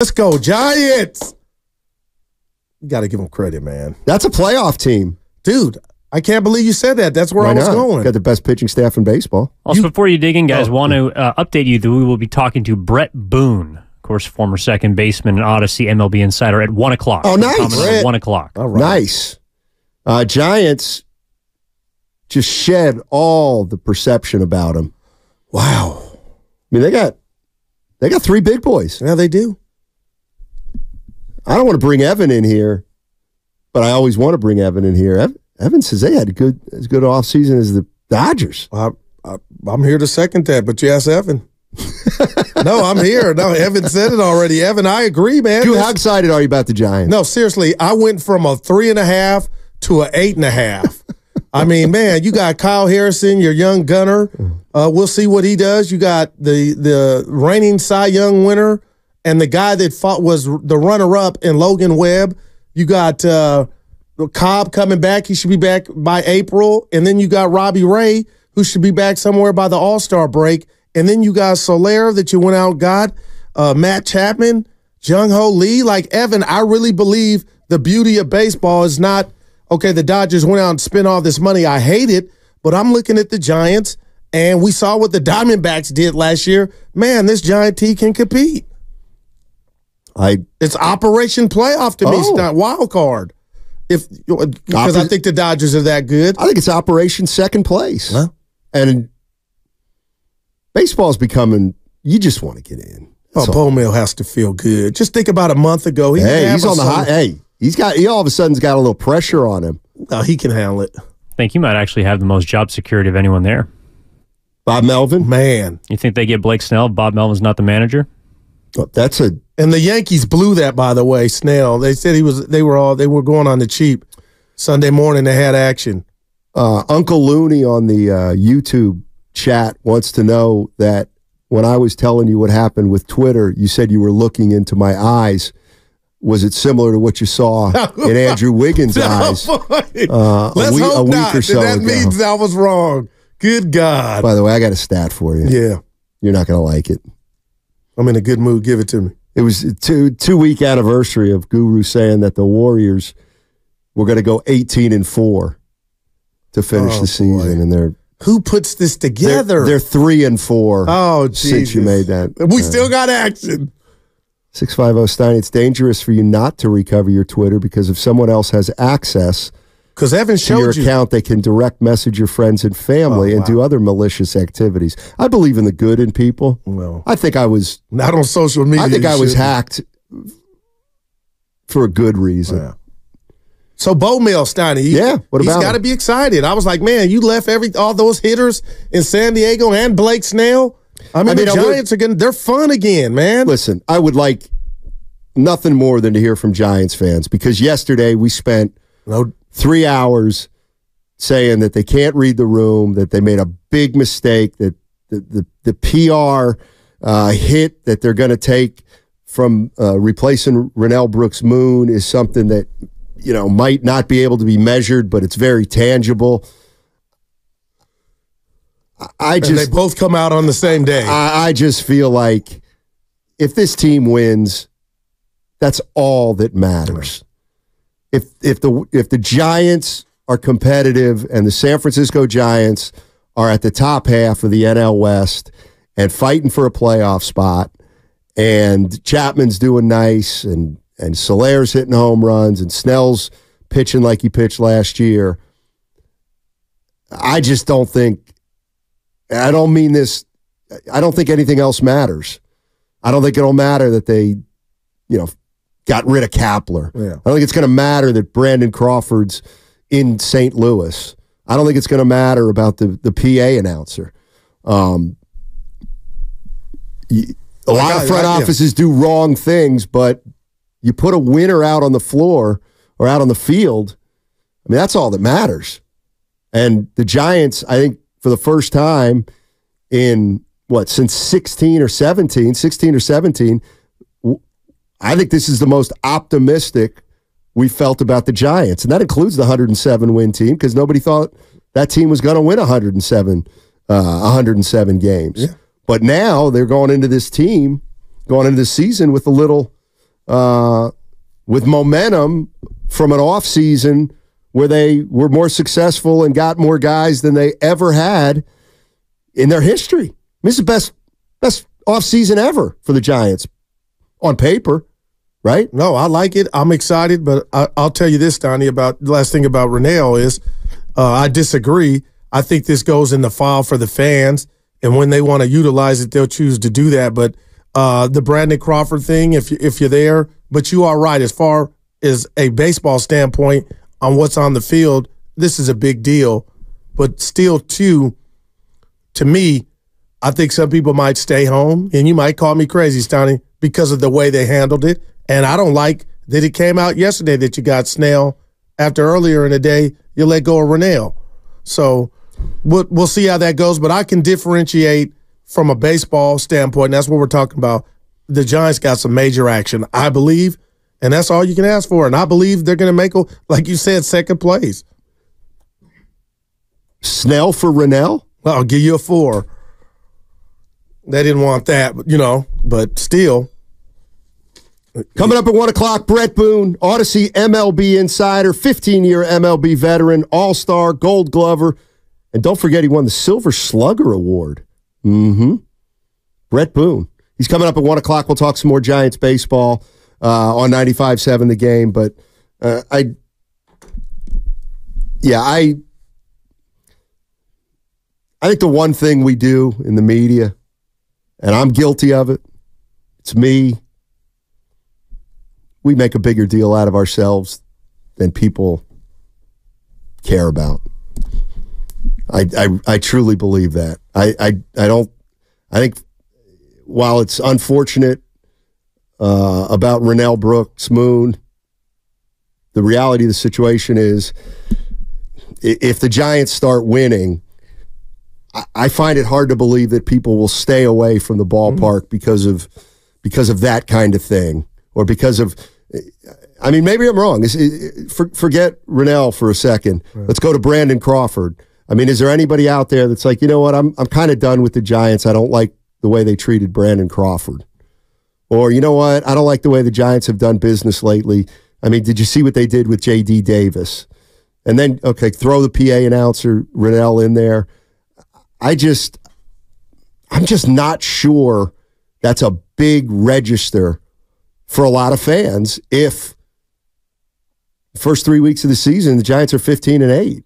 Let's go, Giants. You got to give them credit, man. That's a playoff team. Dude, I can't believe you said that. That's where I was going. Got the best pitching staff in baseball. Also, before you dig in, guys, want to update you that we will be talking to Brett Boone, of course, former second baseman and Odyssey MLB insider, at 1 o'clock. Oh, nice. At 1 o'clock. All right. Nice. Giants just shed all the perception about them. Wow. I mean, they got three big boys. Yeah, they do. I don't want to bring Evan in here, but I always want to bring Evan in here. Evan says they had as good offseason as the Dodgers. I'm here to second that, but you ask Evan. No, I'm here. No, Evan said it already. Evan, I agree, man. Dude, how excited are you about the Giants? No, seriously, I went from a 3.5 to an 8.5. I mean, man, you got Kyle Harrison, your young gunner. We'll see what he does. You got the reigning Cy Young winner and the guy that was the runner-up in Logan Webb. You got Cobb coming back. He should be back by April. And then you got Robbie Ray, who should be back somewhere by the All-Star break. And then you got Soler that you went out and got, Matt Chapman, Jung-Ho Lee. Like, Evan, I really believe the beauty of baseball is not, okay, the Dodgers went out and spent all this money. I hate it, but I'm looking at the Giants, and we saw what the Diamondbacks did last year. Man, this Giant team can compete. It's Operation Playoff to me. It's not wild card. Because I think the Dodgers are that good. I think it's Operation Second Place. Huh? And baseball's becoming, you just want to get in. Bowmel has to feel good. Just think about a month ago. He's on the high. Hey, he all of a sudden's got a little pressure on him. No, he can handle it. I think he might actually have the most job security of anyone there. Bob Melvin? Man. You think they get Blake Snell? Bob Melvin's not the manager? And the Yankees blew that, by the way, Snell. They said they were going on the cheap. Sunday morning they had action. Uncle Looney on the YouTube chat wants to know that when I was telling you what happened with Twitter, you said you were looking into my eyes. Was it similar to what you saw in Andrew Wiggins' eyes Let's hope not. Or so that ago? Means I was wrong. Good God. By the way, I got a stat for you. Yeah. You're not going to like it. I'm in a good mood. Give it to me. It was a two-week anniversary of Guru saying that the Warriors were going to go 18-4 to finish the season, and who puts this together? They're 3-4. Oh, Jesus. Since you made that. We still got action. 650 Steiny, it's dangerous for you not to recover your Twitter because if someone else has access because Evan showed to your account, they can direct message your friends and family and do other malicious activities. I believe in the good in people. Well, I think I was not on social media. I think I was hacked for a good reason. Yeah. So Bowmel, Steiny, what about he's got to be excited. I was like, man, you left all those hitters in San Diego and Blake Snell. I mean the Giants they're fun again, man. Listen, I would like nothing more than to hear from Giants fans because yesterday we spent 3 hours saying that they can't read the room, that they made a big mistake, that the PR hit that they're going to take from replacing Rennell Brooks Moon is something that might not be able to be measured, but it's very tangible. They both come out on the same day. I just feel like if this team wins, that's all that matters. If the Giants are competitive and the San Francisco Giants are at the top half of the NL West and fighting for a playoff spot, and Chapman's doing nice, and Soler's hitting home runs, and Snell's pitching like he pitched last year, I just don't think. I don't mean this. I don't think anything else matters. I don't think it'll matter that they, got rid of Kapler. Yeah. I don't think it's going to matter that Brandon Crawford's in St. Louis. I don't think it's going to matter about the PA announcer. A lot of front offices do wrong things, but you put a winner out on the floor or out on the field, I mean, that's all that matters. And the Giants, I think, for the first time in, since 16 or 17, I think this is the most optimistic we felt about the Giants. And that includes the 107-win team because nobody thought that team was going to win 107 games. Yeah. But now they're going into this season with a little with momentum from an offseason where they were more successful and got more guys than they ever had in their history. This is the best offseason ever for the Giants on paper, right? No, I like it. I'm excited, but I'll tell you this, Donnie, about the last thing about Rennell is I disagree. I think this goes in the file for the fans, and when they want to utilize it, they'll choose to do that. But the Brandon Crawford thing, if you're there, but you are right. As far as a baseball standpoint on what's on the field, this is a big deal. But still, too, to me, I think some people might stay home, and you might call me crazy, Steiny, because of the way they handled it. And I don't like that it came out yesterday that you got Snell after earlier in the day you let go of Rennell. So we'll see how that goes. But I can differentiate from a baseball standpoint, and that's what we're talking about. The Giants got some major action, I believe, and that's all you can ask for. And I believe they're going to make, like you said, second place. Snell for Rennell? Well, I'll give you a 4. They didn't want that, but still. Coming up at 1 o'clock, Brett Boone, Odyssey MLB insider, 15-year MLB veteran, all-star, gold glover, and don't forget he won the Silver Slugger Award. Brett Boone. He's coming up at 1 o'clock. We'll talk some more Giants baseball on 95.7 The Game, but I think the one thing we do in the media, and I'm guilty of it, it's me, we make a bigger deal out of ourselves than people care about. I truly believe that. I think while it's unfortunate about Rennell Brooks Moon, the reality of the situation is if the Giants start winning, I find it hard to believe that people will stay away from the ballpark because of that kind of thing, or because of, I mean, maybe I'm wrong. Forget Rennell for a second. Right. Let's go to Brandon Crawford. I mean, is there anybody out there that's like, you know what, I'm kind of done with the Giants. I don't like the way they treated Brandon Crawford. Or, you know what, I don't like the way the Giants have done business lately. I mean, did you see what they did with J.D. Davis? And then, okay, throw the PA announcer Rennell in there. I'm just not sure that's a big register for a lot of fans if the first 3 weeks of the season the Giants are 15-8.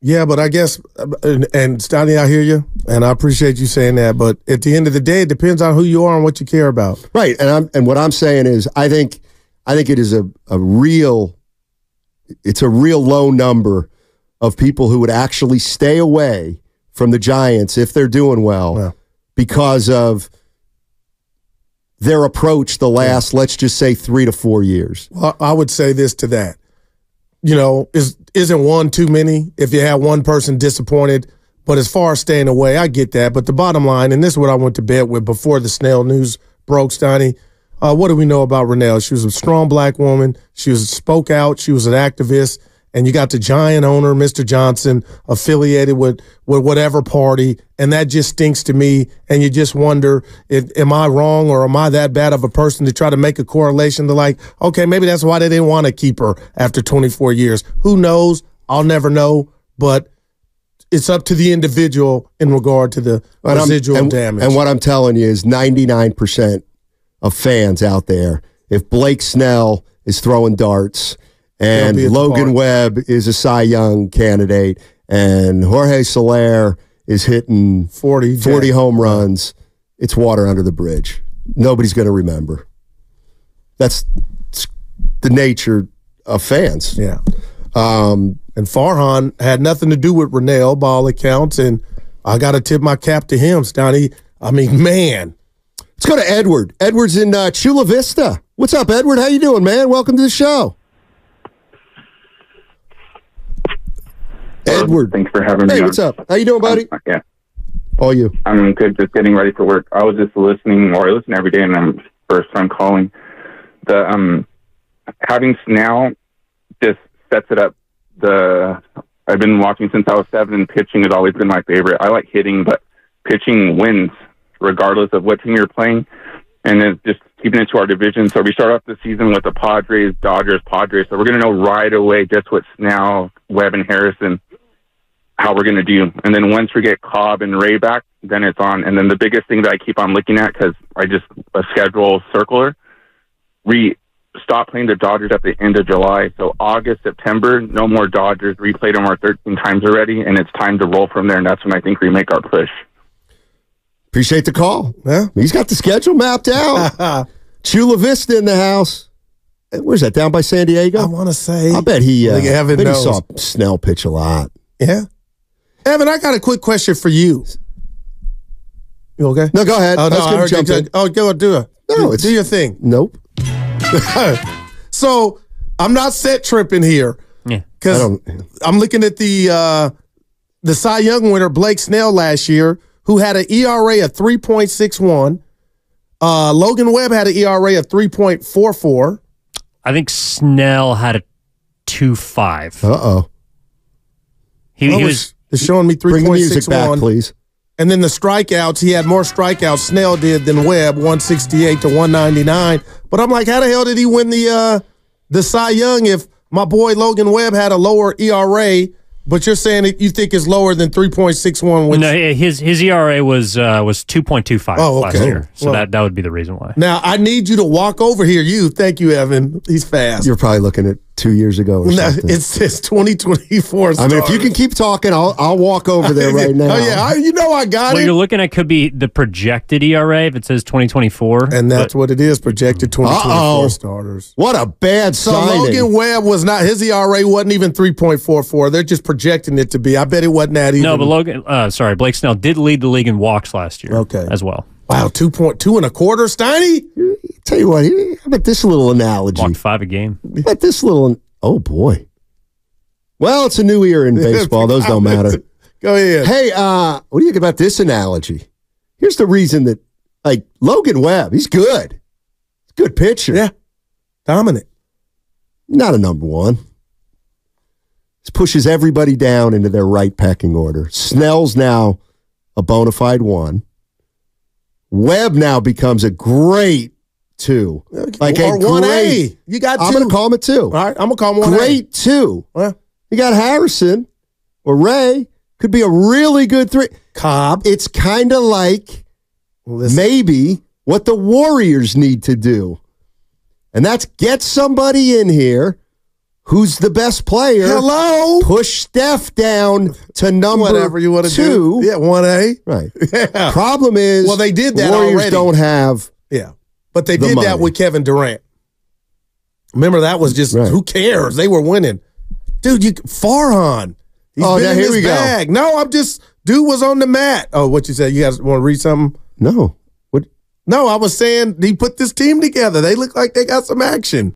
Yeah, but I guess, and Steiny, I hear you, and I appreciate you saying that, but at the end of the day, it depends on who you are and what you care about. Right, and what I'm saying is I think it is a real low number of people who would actually stay away from the Giants if they're doing well because of their approach the last, let's just say, 3 to 4 years. Well, I would say this to that. Isn't one too many if you have one person disappointed? But as far as staying away, I get that. But the bottom line, and this is what I went to bed with before the Snell news broke, Steiny, what do we know about Rennell? She was a strong black woman. She spoke out. She was an activist. And you got the Giant owner, Mr. Johnson, affiliated with whatever party, and that just stinks to me. And you just wonder, am I wrong or am I that bad of a person to try to make a correlation to like, okay, maybe that's why they didn't want to keep her after 24 years. Who knows? I'll never know, but it's up to the individual in regard to the residual damage. And what I'm telling you is 99% of fans out there, if Blake Snell is throwing darts and Logan Webb is a Cy Young candidate, and Jorge Soler is hitting 40 home runs, it's water under the bridge. Nobody's going to remember. That's the nature of fans. Yeah. And Farhan had nothing to do with Rennell, by all accounts, and I got to tip my cap to him, Steiny. I mean, man. Let's go to Edward. Edward's in Chula Vista. What's up, Edward? How you doing, man? Welcome to the show. Edward. Thanks for having me. Hey, what's up? How you doing, buddy? Yeah. All you. I'm good, just getting ready for work. I was just listening, or I listen every day, and I'm first time calling. The having Snell just sets it up. I've been watching since I was 7, and pitching has always been my favorite. I like hitting, but pitching wins regardless of what team you're playing. and then just keeping it to our division. So we start off the season with the Padres, Dodgers, Padres. So we're going to know right away just what Snell, Webb, and Harrison, how we're going to do. And then once we get Cobb and Ray back, then it's on. And then the biggest thing that I keep on looking at, because I just a schedule circular, we stop playing the Dodgers at the end of July. So August, September, no more Dodgers. We played them our 13 times already, and it's time to roll from there. And that's when I think we make our push. Appreciate the call. Yeah, he's got the schedule mapped out. Chula Vista in the house. Where's that? Down by San Diego? I want to say. I bet he saw Snell pitch a lot. Yeah. Evan, I got a quick question for you. You okay? No, go ahead. Oh, no, I heard you. Go do it. No, do your thing. Nope. So I'm not set tripping here. Yeah. Because I'm looking at the Cy Young winner, Blake Snell, last year, who had an ERA of 3.61. Logan Webb had an ERA of 3.44. I think Snell had a 2.5. Uh-oh. He was showing me 3.61. Bring the music back, please. And then the strikeouts, he had more strikeouts, Snell did, than Webb, 168 to 199. But I'm like, how the hell did he win the Cy Young if my boy Logan Webb had a lower ERA, but you're saying that you think it's lower than 3.61? No, his ERA was 2.25 last year. So that would be the reason why. Now, I need you to walk over here. Thank you, Evan. He's fast. You're probably looking at 2 years ago or something. It says 2024 I mean, if you can keep talking, I'll walk over there right now. Oh, yeah. I got it. What you're looking at could be the projected ERA if it says 2024. And that's what it is, projected 2024 starters. What a bad signing. Logan Webb was not, his ERA wasn't even 3.44. They're just projecting it to be. I bet it wasn't that even. No, but Blake Snell did lead the league in walks last year as well. Wow, 2.2 1/4, Steiny? Tell you what, how about this little analogy? Walked 5 a game. How about this little, oh boy. Well, it's a new era in baseball. Those don't matter. Go ahead. Hey, what do you think about this analogy? Here's the reason that, Logan Webb, he's good. He's a good pitcher. Yeah. Dominant. Not a number one. This pushes everybody down into their right pecking order. Snell's now a bona fide 1. Webb now becomes a great 2. Like or a 1A. Great, you got 2. I'm going to call him a 2. All right, I'm going to call him 1A. Great 2. You got Harrison or Ray. Could be a really good 3. Cobb. It's kind of like maybe what the Warriors need to do. And that's get somebody in here who's the best player. Hello. Push Steph down to number whatever you want to 2. Do. Yeah, 1A. Right. Yeah. Problem is, they did that Warriors already. Don't have. Yeah, but they did that with Kevin Durant. Remember, that was just who cares? They were winning, dude. Farhan. He's been in his bag. No, dude was on the mat. Oh, what you said? You guys want to read something? No. What? No, I was saying he put this team together. They look like they got some action.